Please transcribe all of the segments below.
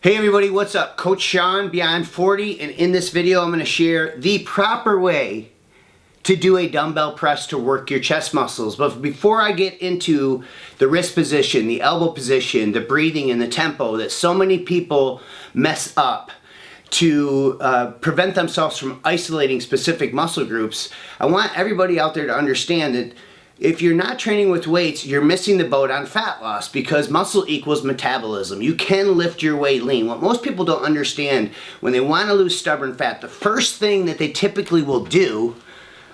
Hey everybody, what's up? Coach Sean, Beyond 40, and in this video I'm going to share the proper way to do a dumbbell press to work your chest muscles. But before I get into the wrist position, the elbow position, the breathing, and the tempo that so many people mess up to prevent themselves from isolating specific muscle groups, I want everybody out there to understand that if you're not training with weights, you're missing the boat on fat loss, because muscle equals metabolism. You can lift your weight lean. What most people don't understand, when they want to lose stubborn fat, the first thing that they typically will do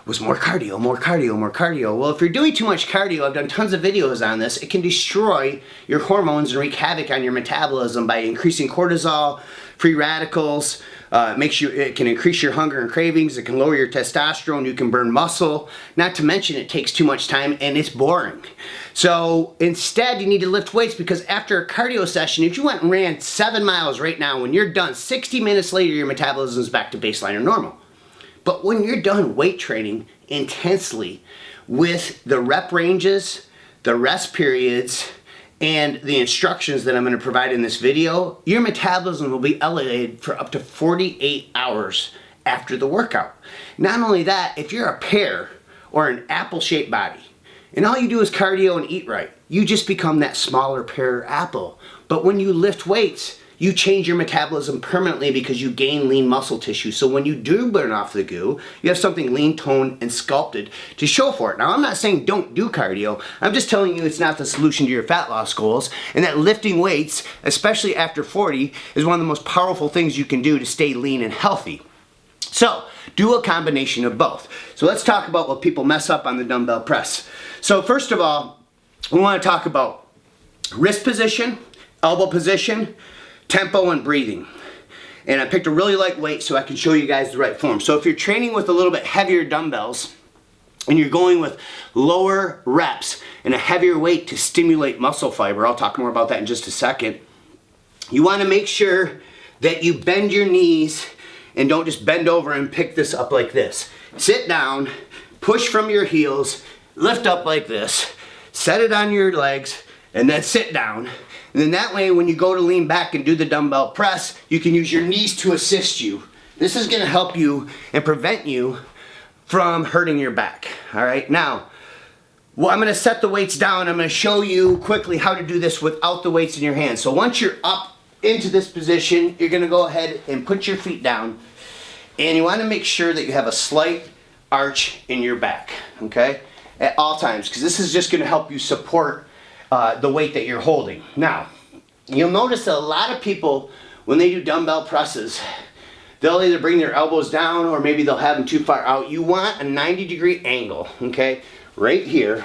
was more cardio, more cardio, more cardio. Well, if you're doing too much cardio, I've done tons of videos on this, it can destroy your hormones and wreak havoc on your metabolism by increasing cortisol, free radicals. It can increase your hunger and cravings. It can lower your testosterone. You can burn muscle. Not to mention it takes too much time and it's boring. So instead you need to lift weights, because after a cardio session, if you went and ran 7 miles right now, when you're done, 60 minutes later your metabolism is back to baseline or normal. But when you're done weight training intensely with the rep ranges, the rest periods, and the instructions that I'm going to provide in this video, your metabolism will be elevated for up to 48 hours after the workout. Not only that, if you're a pear or an apple-shaped body, and all you do is cardio and eat right, you just become that smaller pear apple. But when you lift weights, you change your metabolism permanently because you gain lean muscle tissue. So when you do burn off the goo, you have something lean, toned, and sculpted to show for it. Now, I'm not saying don't do cardio. I'm just telling you it's not the solution to your fat loss goals, and that lifting weights, especially after 40, is one of the most powerful things you can do to stay lean and healthy. So do a combination of both. So let's talk about what people mess up on the dumbbell press. So first of all, we want to talk about wrist position, elbow position, tempo, and breathing. And I picked a really light weight so I can show you guys the right form. So if you're training with a little bit heavier dumbbells and you're going with lower reps and a heavier weight to stimulate muscle fiber, I'll talk more about that in just a second, you want to make sure that you bend your knees and don't just bend over and pick this up like this. Sit down, push from your heels, lift up like this, set it on your legs, and then sit down. And then that way, when you go to lean back and do the dumbbell press, you can use your knees to assist you. This is going to help you and prevent you from hurting your back. All right, now, well, I'm going to set the weights down. I'm going to show you quickly how to do this without the weights in your hands. So once you're up into this position, you're going to go ahead and put your feet down. And you want to make sure that you have a slight arch in your back, okay, at all times, because this is just going to help you support the weight that you're holding. Now, you'll notice that a lot of people, when they do dumbbell presses, they'll either bring their elbows down or maybe they'll have them too far out. You want a 90-degree angle, okay? Right here,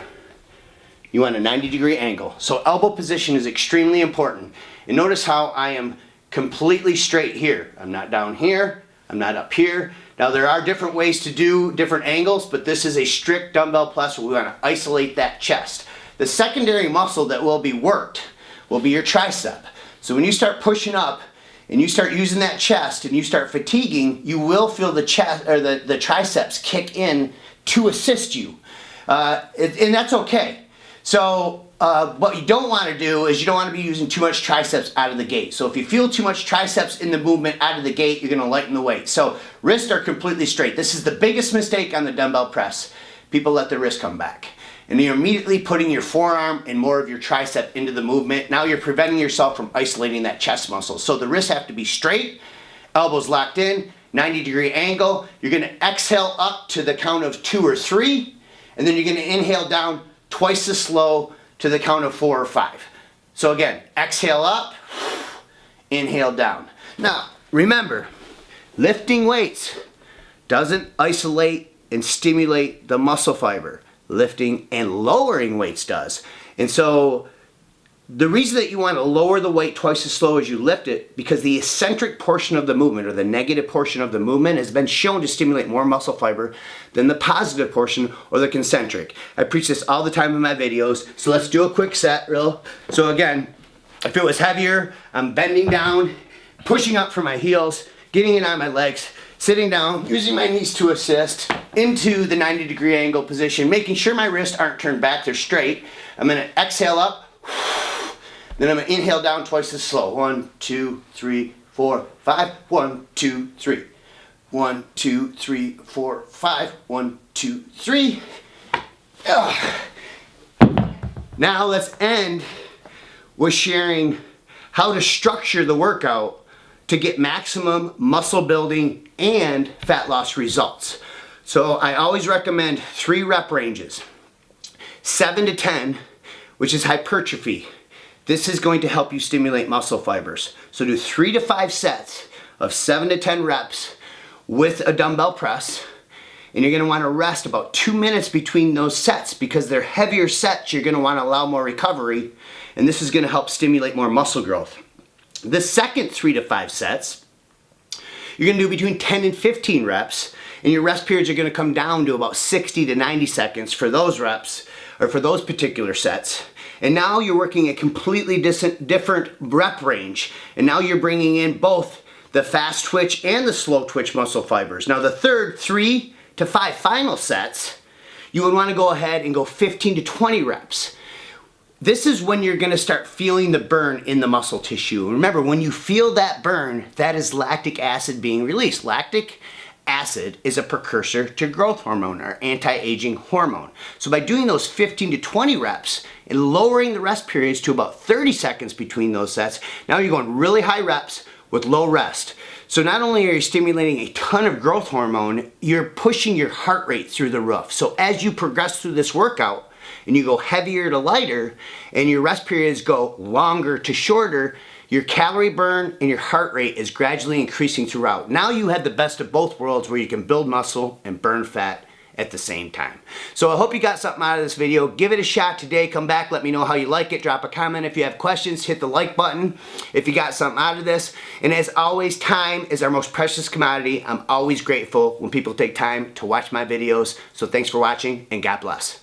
you want a 90-degree angle. So elbow position is extremely important. And notice how I am completely straight here. I'm not down here, I'm not up here. Now, there are different ways to do different angles, but this is a strict dumbbell press where we want to isolate that chest. The secondary muscle that will be worked will be your tricep. So when you start pushing up and you start using that chest and you start fatiguing, you will feel the chest or the triceps kick in to assist you, and that's okay. So what you don't want to do is you don't want to be using too much triceps out of the gate. So if you feel too much triceps in the movement out of the gate, you're going to lighten the weight. So wrists are completely straight. This is the biggest mistake on the dumbbell press. People let the wrist come back. And you're immediately putting your forearm and more of your tricep into the movement. Now you're preventing yourself from isolating that chest muscle. So the wrists have to be straight, elbows locked in, 90-degree angle. You're going to exhale up to the count of 2 or 3, and then you're going to inhale down twice as slow to the count of 4 or 5. So again, exhale up, inhale down. Now, remember, lifting weights doesn't isolate and stimulate the muscle fiber. Lifting and lowering weights does. And so the reason that you want to lower the weight twice as slow as you lift it, because the eccentric portion of the movement, or the negative portion of the movement, has been shown to stimulate more muscle fiber than the positive portion, or the concentric. I preach this all the time in my videos. So let's do a quick set. So again, if it was heavier, I'm bending down, pushing up from my heels, getting it on my legs, sitting down, using my knees to assist, into the 90-degree angle position, making sure my wrists aren't turned back, they're straight. I'm going to exhale up, Then I'm gonna inhale down twice as slow. 1, 2, 3, 4, 5. 1, 2, 3. 1, 2, 3, 4, 5. 1, 2, 3. Now let's end with sharing how to structure the workout to get maximum muscle building and fat loss results. So I always recommend 3 rep ranges. 7 to 10, which is hypertrophy. This is going to help you stimulate muscle fibers. So do 3 to 5 sets of 7 to 10 reps with a dumbbell press. And you're gonna wanna rest about 2 minutes between those sets because they're heavier sets. You're gonna wanna allow more recovery, and this is gonna help stimulate more muscle growth. The second 3 to 5 sets, you're gonna do between 10 and 15 reps, and your rest periods are gonna come down to about 60 to 90 seconds for those reps, or for those particular sets. And now you're working a completely different rep range, and now you're bringing in both the fast twitch and the slow twitch muscle fibers. Now the third 3 to 5 final sets, you would want to go ahead and go 15 to 20 reps. This is when you're going to start feeling the burn in the muscle tissue. Remember, when you feel that burn, that is lactic acid being released. Lactic acid is a precursor to growth hormone, or anti-aging hormone. So by doing those 15 to 20 reps and lowering the rest periods to about 30 seconds between those sets, now you're going really high reps with low rest. So not only are you stimulating a ton of growth hormone, you're pushing your heart rate through the roof. So as you progress through this workout and you go heavier to lighter and your rest periods go longer to shorter, your calorie burn and your heart rate is gradually increasing throughout. Now you have the best of both worlds where you can build muscle and burn fat at the same time. So I hope you got something out of this video. Give it a shot today. Come back, let me know how you like it. Drop a comment if you have questions. Hit the like button if you got something out of this. And as always, time is our most precious commodity. I'm always grateful when people take time to watch my videos. So thanks for watching, and God bless.